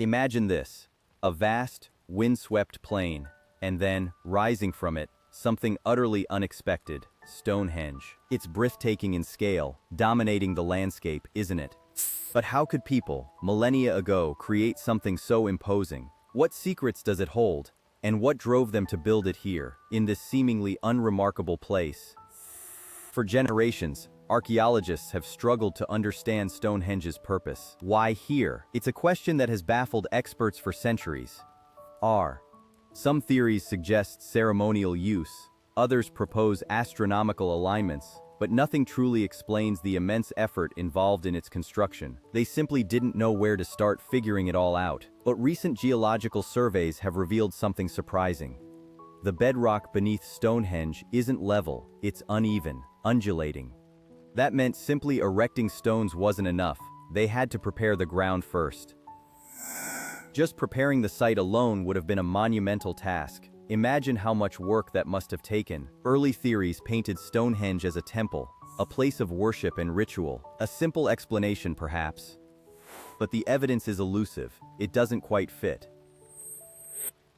Imagine this, a vast, windswept plain, and then, rising from it, something utterly unexpected, Stonehenge. It's breathtaking in scale, dominating the landscape, isn't it? But how could people, millennia ago, create something so imposing? What secrets does it hold? And what drove them to build it here, in this seemingly unremarkable place? For generations, archaeologists have struggled to understand Stonehenge's purpose. Why here? It's a question that has baffled experts for centuries. Some theories suggest ceremonial use, others propose astronomical alignments, but nothing truly explains the immense effort involved in its construction. They simply didn't know where to start figuring it all out. But recent geological surveys have revealed something surprising. The bedrock beneath Stonehenge isn't level, it's uneven, undulating. That meant simply erecting stones wasn't enough. They had to prepare the ground first. Just preparing the site alone would have been a monumental task. Imagine how much work that must have taken. Early theories painted Stonehenge as a temple, a place of worship and ritual. A simple explanation, perhaps. But the evidence is elusive. It doesn't quite fit.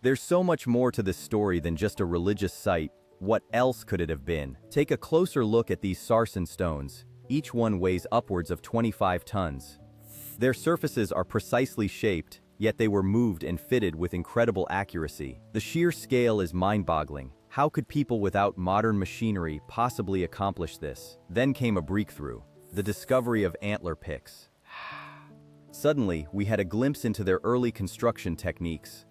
There's so much more to this story than just a religious site. What else could it have been? Take a closer look at these sarsen stones. Each one weighs upwards of 25 tons. Their surfaces are precisely shaped, yet they were moved and fitted with incredible accuracy. The sheer scale is mind-boggling. How could people without modern machinery possibly accomplish this? Then came a breakthrough, the discovery of antler picks. Suddenly, we had a glimpse into their early construction techniques.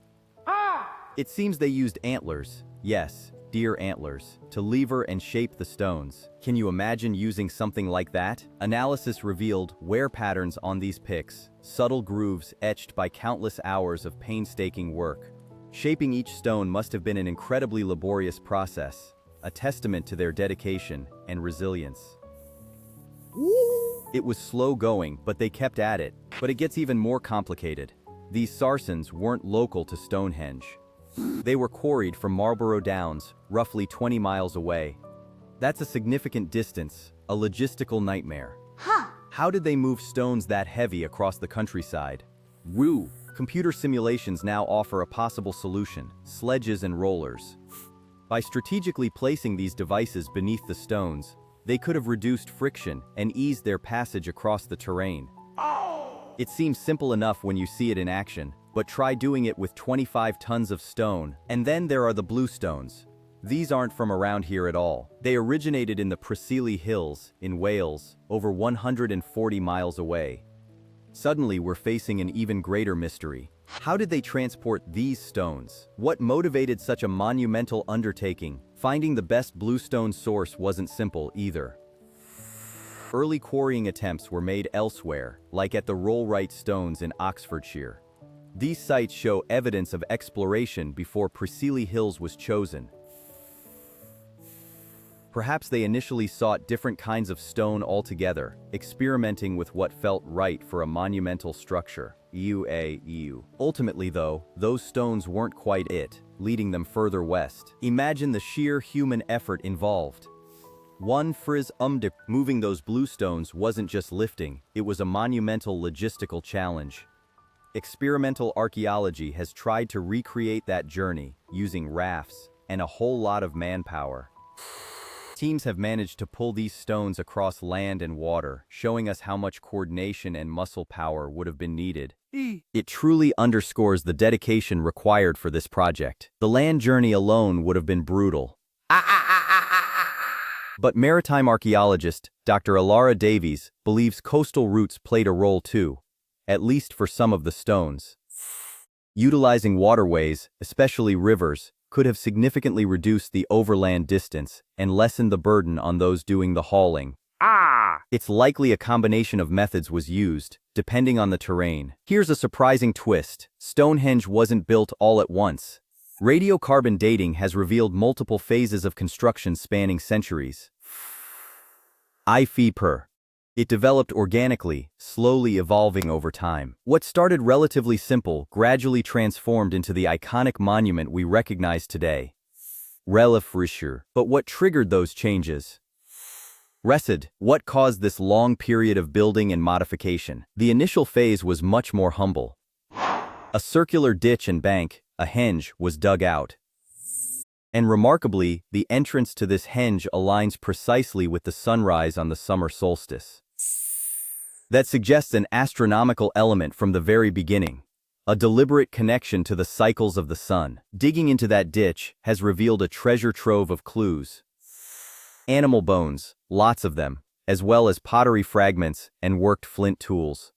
It seems they used antlers, yes, deer antlers, to lever and shape the stones. Can you imagine using something like that? Analysis revealed wear patterns on these picks, subtle grooves etched by countless hours of painstaking work. Shaping each stone must have been an incredibly laborious process, a testament to their dedication and resilience. It was slow going, but they kept at it. But it gets even more complicated. These sarsens weren't local to Stonehenge. They were quarried from Marlborough Downs, roughly 20 miles away. That's a significant distance, a logistical nightmare. How did they move stones that heavy across the countryside? Computer simulations now offer a possible solution: sledges and rollers. By strategically placing these devices beneath the stones, they could have reduced friction and eased their passage across the terrain. It seems simple enough when you see it in action, but try doing it with 25 tons of stone. And then there are the bluestones. These aren't from around here at all. They originated in the Preseli Hills, in Wales, over 140 miles away. Suddenly, we're facing an even greater mystery. How did they transport these stones? What motivated such a monumental undertaking? Finding the best bluestone source wasn't simple either. Early quarrying attempts were made elsewhere, like at the Rollright Stones in Oxfordshire. These sites show evidence of exploration before Preseli Hills was chosen. Perhaps they initially sought different kinds of stone altogether, experimenting with what felt right for a monumental structure. Ultimately, though, those stones weren't quite it, leading them further west. Imagine the sheer human effort involved. One frizz moving those bluestones wasn't just lifting, it was a monumental logistical challenge. Experimental archaeology has tried to recreate that journey, using rafts and a whole lot of manpower. Teams have managed to pull these stones across land and water, showing us how much coordination and muscle power would have been needed. It truly underscores the dedication required for this project. The land journey alone would have been brutal. But maritime archaeologist Dr. Alara Davies believes coastal routes played a role too, at least for some of the stones. Utilizing waterways, especially rivers, could have significantly reduced the overland distance and lessened the burden on those doing the hauling. It's likely a combination of methods was used, depending on the terrain. Here's a surprising twist: Stonehenge wasn't built all at once. Radiocarbon dating has revealed multiple phases of construction spanning centuries. It developed organically, slowly evolving over time. What started relatively simple gradually transformed into the iconic monument we recognize today. But what triggered those changes? What caused this long period of building and modification? The initial phase was much more humble. A circular ditch and bank, a henge, was dug out. And remarkably, the entrance to this henge aligns precisely with the sunrise on the summer solstice. That suggests an astronomical element from the very beginning, a deliberate connection to the cycles of the sun. Digging into that ditch has revealed a treasure trove of clues. Animal bones, lots of them, as well as pottery fragments and worked flint tools.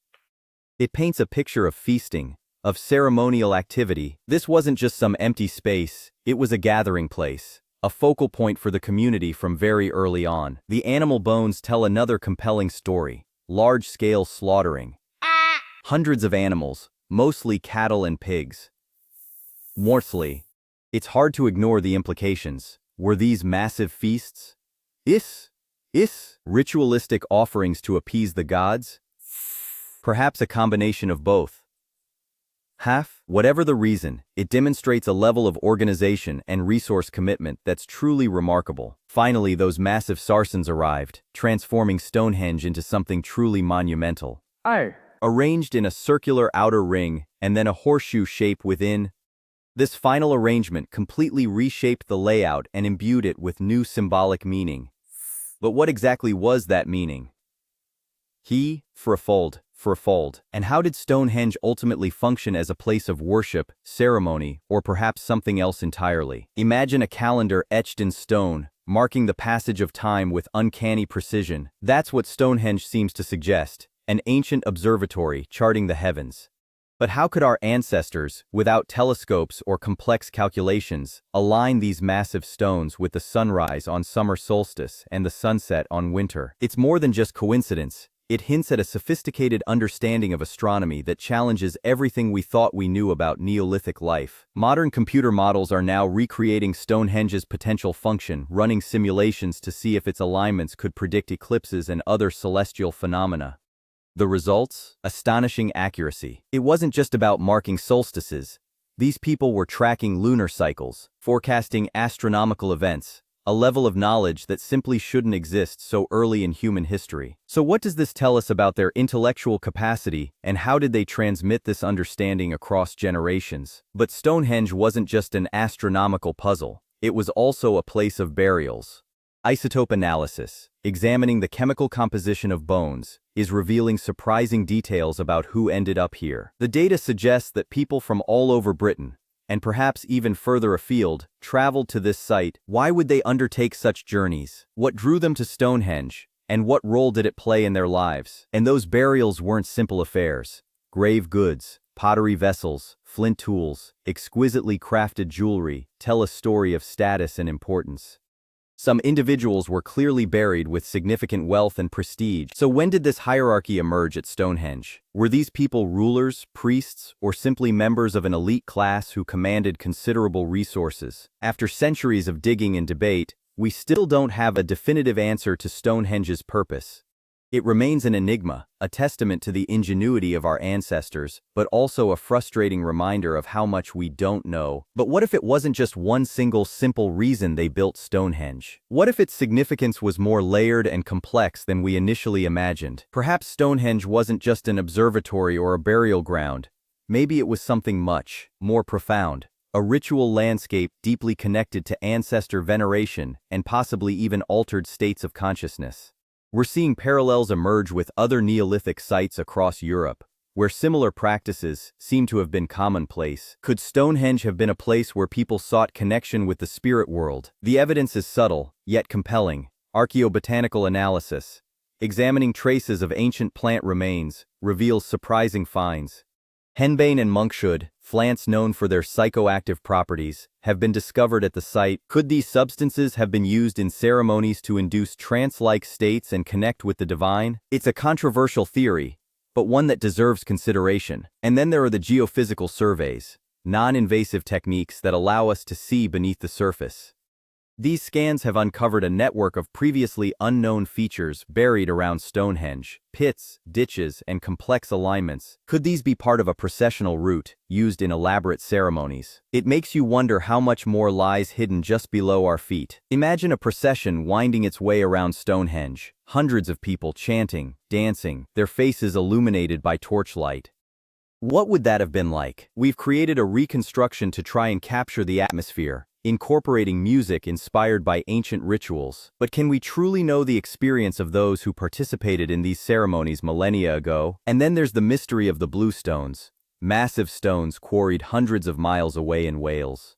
It paints a picture of feasting, of ceremonial activity. This wasn't just some empty space, it was a gathering place, a focal point for the community from very early on. The animal bones tell another compelling story: large-scale slaughtering. Hundreds of animals, mostly cattle and pigs. Morsely. It's hard to ignore the implications. Were these massive feasts? Ritualistic offerings to appease the gods? Perhaps a combination of both. Whatever the reason, it demonstrates a level of organization and resource commitment that's truly remarkable. Finally, those massive sarcens arrived, transforming Stonehenge into something truly monumental. Arranged in a circular outer ring and then a horseshoe shape within, this final arrangement completely reshaped the layout and imbued it with new symbolic meaning. But what exactly was that meaning? Fourfold. And how did Stonehenge ultimately function as a place of worship, ceremony, or perhaps something else entirely? Imagine a calendar etched in stone, marking the passage of time with uncanny precision. That's what Stonehenge seems to suggest, an ancient observatory charting the heavens. But how could our ancestors, without telescopes or complex calculations, align these massive stones with the sunrise on summer solstice and the sunset on winter? It's more than just coincidence. It hints at a sophisticated understanding of astronomy that challenges everything we thought we knew about Neolithic life. Modern computer models are now recreating Stonehenge's potential function, running simulations to see if its alignments could predict eclipses and other celestial phenomena. The results? Astonishing accuracy. It wasn't just about marking solstices. These people were tracking lunar cycles, forecasting astronomical events, a level of knowledge that simply shouldn't exist so early in human history. So what does this tell us about their intellectual capacity, and how did they transmit this understanding across generations? But Stonehenge wasn't just an astronomical puzzle, it was also a place of burials. Isotope analysis, examining the chemical composition of bones, is revealing surprising details about who ended up here. The data suggests that people from all over Britain, and perhaps even further afield, traveled to this site. Why would they undertake such journeys? What drew them to Stonehenge, and what role did it play in their lives? And those burials weren't simple affairs. Grave goods, pottery vessels, flint tools, exquisitely crafted jewelry tell a story of status and importance. Some individuals were clearly buried with significant wealth and prestige. So when did this hierarchy emerge at Stonehenge? Were these people rulers, priests, or simply members of an elite class who commanded considerable resources? After centuries of digging and debate, we still don't have a definitive answer to Stonehenge's purpose. It remains an enigma, a testament to the ingenuity of our ancestors, but also a frustrating reminder of how much we don't know. But what if it wasn't just one single simple reason they built Stonehenge? What if its significance was more layered and complex than we initially imagined? Perhaps Stonehenge wasn't just an observatory or a burial ground. Maybe it was something much more profound. A ritual landscape deeply connected to ancestor veneration and possibly even altered states of consciousness. We're seeing parallels emerge with other Neolithic sites across Europe, where similar practices seem to have been commonplace. Could Stonehenge have been a place where people sought connection with the spirit world? The evidence is subtle, yet compelling. Archaeobotanical analysis, examining traces of ancient plant remains, reveals surprising finds. Henbane and monkshood, plants known for their psychoactive properties, have been discovered at the site. Could these substances have been used in ceremonies to induce trance-like states and connect with the divine? It's a controversial theory, but one that deserves consideration. And then there are the geophysical surveys, non-invasive techniques that allow us to see beneath the surface. These scans have uncovered a network of previously unknown features buried around Stonehenge: pits, ditches, and complex alignments. Could these be part of a processional route used in elaborate ceremonies? It makes you wonder how much more lies hidden just below our feet. Imagine a procession winding its way around Stonehenge, hundreds of people chanting, dancing, their faces illuminated by torchlight. What would that have been like? We've created a reconstruction to try and capture the atmosphere, incorporating music inspired by ancient rituals. But can we truly know the experience of those who participated in these ceremonies millennia ago? And then there's the mystery of the blue stones, massive stones quarried hundreds of miles away in Wales.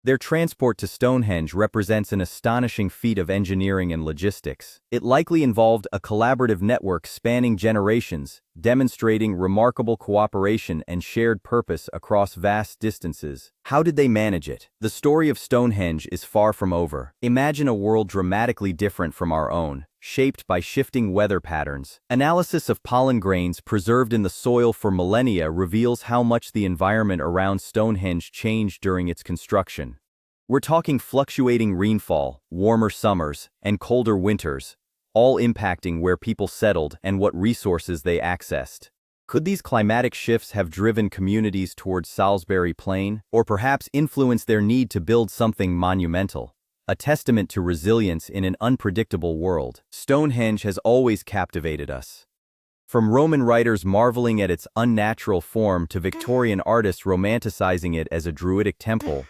Their transport to Stonehenge represents an astonishing feat of engineering and logistics. It likely involved a collaborative network spanning generations, demonstrating remarkable cooperation and shared purpose across vast distances. How did they manage it? The story of Stonehenge is far from over. Imagine a world dramatically different from our own, shaped by shifting weather patterns. Analysis of pollen grains preserved in the soil for millennia reveals how much the environment around Stonehenge changed during its construction. We're talking fluctuating rainfall, warmer summers, and colder winters, all impacting where people settled and what resources they accessed. Could these climatic shifts have driven communities towards Salisbury Plain, or perhaps influenced their need to build something monumental? A testament to resilience in an unpredictable world. Stonehenge has always captivated us. From Roman writers marveling at its unnatural form to Victorian artists romanticizing it as a druidic temple,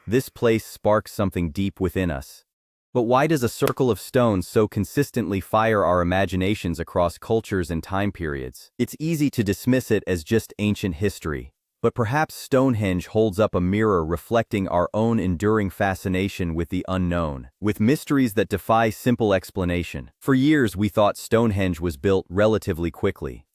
this place sparks something deep within us. But why does a circle of stones so consistently fire our imaginations across cultures and time periods? It's easy to dismiss it as just ancient history, but perhaps Stonehenge holds up a mirror reflecting our own enduring fascination with the unknown, with mysteries that defy simple explanation. For years we thought Stonehenge was built relatively quickly.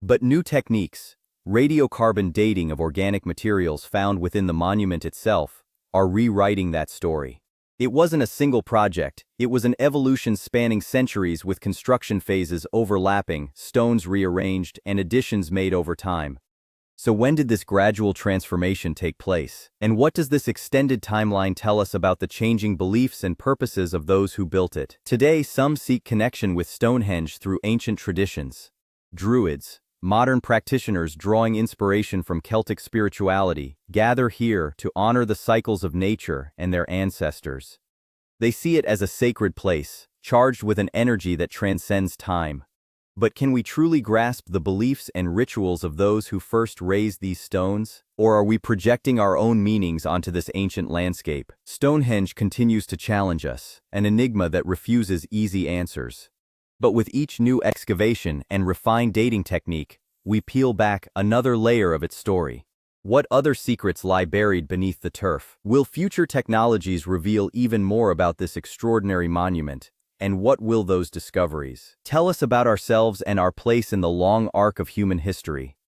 But new techniques, radiocarbon dating of organic materials found within the monument itself, are rewriting that story. It wasn't a single project, it was an evolution spanning centuries with construction phases overlapping, stones rearranged, and additions made over time. So when did this gradual transformation take place? And what does this extended timeline tell us about the changing beliefs and purposes of those who built it? Today, some seek connection with Stonehenge through ancient traditions. Druids, modern practitioners drawing inspiration from Celtic spirituality, gather here to honor the cycles of nature and their ancestors. They see it as a sacred place, charged with an energy that transcends time. But can we truly grasp the beliefs and rituals of those who first raised these stones? Or are we projecting our own meanings onto this ancient landscape? Stonehenge continues to challenge us, an enigma that refuses easy answers. But with each new excavation and refined dating technique, we peel back another layer of its story. What other secrets lie buried beneath the turf? Will future technologies reveal even more about this extraordinary monument? And what will those discoveries tell us about ourselves and our place in the long arc of human history?